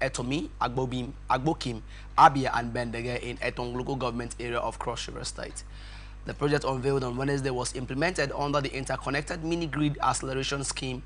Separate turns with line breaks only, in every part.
Etomi, Agbokim, Abia, and Bendege in Etong local government area of Cross River State. The project unveiled on Wednesday was implemented under the Interconnected Mini-Grid Acceleration Scheme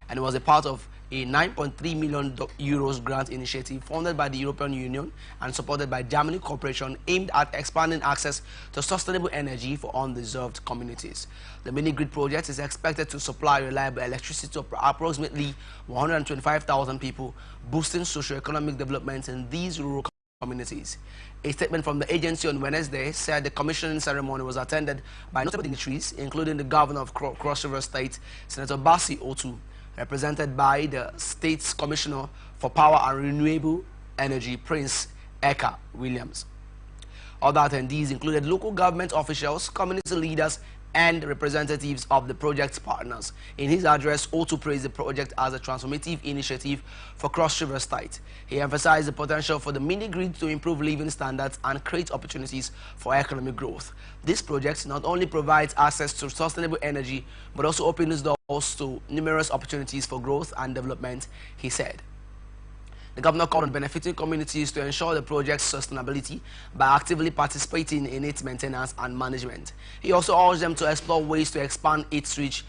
and was a part of a 9.3 million euros grant initiative funded by the European Union and supported by Germany Corporation aimed at expanding access to sustainable energy for undeserved communities. The mini-grid project is expected to supply reliable electricity to approximately 125,000 people, boosting socio-economic development in these rural communities. A statement from the agency on Wednesday said the commissioning ceremony was attended by notable dignitaries, including the governor of Cross River State, Senator Basi Otu, represented by the state's commissioner for power and renewable energy, Prince Eka Williams. Other attendees included local government officials, community leaders, and representatives of the project's partners. In his address, Otu praised the project as a transformative initiative for Cross River State. He emphasized the potential for the mini-grid to improve living standards and create opportunities for economic growth. This project not only provides access to sustainable energy, but also opens doors to numerous opportunities for growth and development, he said. The governor called on benefiting communities to ensure the project's sustainability by actively participating in its maintenance and management. He also urged them to explore ways to expand its reach,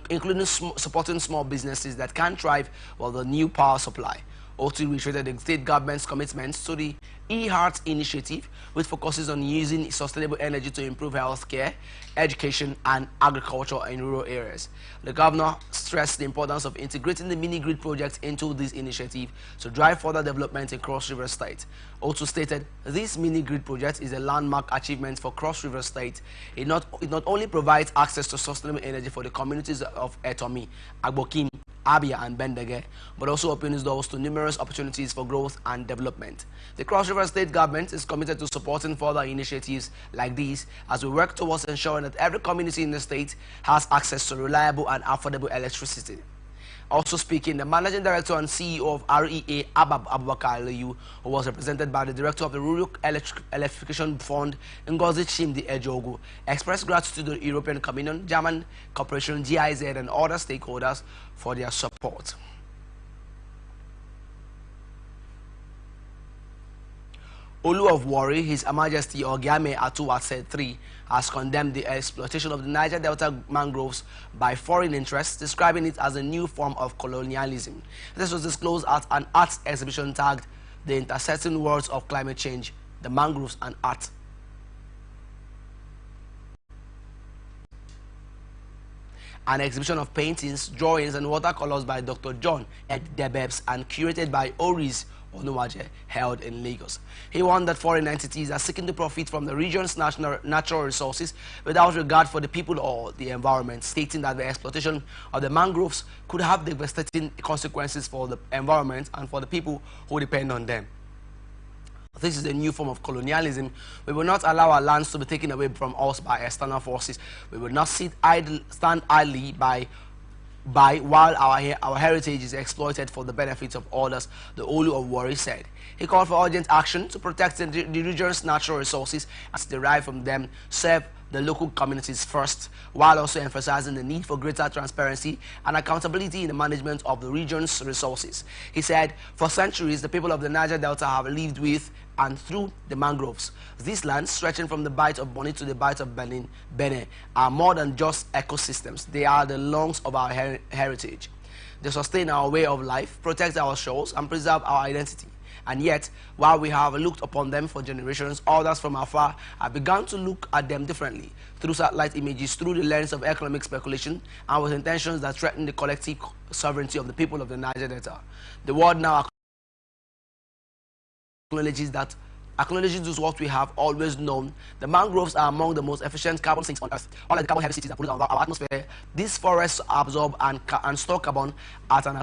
including supporting small businesses that can thrive with the new power supply. Otu reiterated the state government's commitments to the eHeart initiative, which focuses on using sustainable energy to improve healthcare, education, and agriculture in rural areas. The governor stressed the importance of integrating the mini-grid project into this initiative to drive further development in Cross River State. Otu stated, this mini-grid project is a landmark achievement for Cross River State. It not only provides access to sustainable energy for the communities of Etomi, Agbokim, Abia, and Bendege, but also opens doors to numerous opportunities for growth and development. The Cross River State government is committed to supporting further initiatives like these as we work towards ensuring that every community in the state has access to reliable and affordable electricity. Also speaking, the Managing Director and CEO of REA, Abubakar Aliyu, who was represented by the Director of the Rural Electrification Fund, Ngozi Chimdi Ejogu, expressed gratitude to the European Commission, German Corporation, GIZ, and other stakeholders for their support. Olu of Warri, His Majesty Ogiame Atuwase III, has condemned the exploitation of the Niger Delta mangroves by foreign interests, describing it as a new form of colonialism. This was disclosed at an art exhibition tagged "The Intersecting Worlds of Climate Change, the Mangroves and Art." An exhibition of paintings, drawings, and watercolors by Dr. John Ed Debebs and curated by Oris Onuwaje held in Lagos. He warned that foreign entities are seeking to profit from the region's natural resources without regard for the people or the environment, stating that the exploitation of the mangroves could have devastating consequences for the environment and for the people who depend on them. This is a new form of colonialism. We will not allow our lands to be taken away from us by external forces. We will not stand idly by while our heritage is exploited for the benefit of others, the Olu of Warri said. He called for urgent action to protect the region's natural resources as derived from them, serve the local communities first, while also emphasizing the need for greater transparency and accountability in the management of the region's resources. He said, for centuries, the people of the Niger Delta have lived with and through the mangroves. These lands, stretching from the Bight of Bonny to the Bight of Benin, are more than just ecosystems. They are the lungs of our heritage. They sustain our way of life, protect our shores, and preserve our identity. And yet, while we have looked upon them for generations, others from afar have begun to look at them differently, through satellite images, through the lens of economic speculation, and with intentions that threaten the collective sovereignty of the people of the Niger Delta. The world now acknowledges what we have always known. The mangroves are among the most efficient carbon sinks on Earth. Unlike the carbon-heavy cities that pollute our atmosphere, these forests absorb and store carbon at an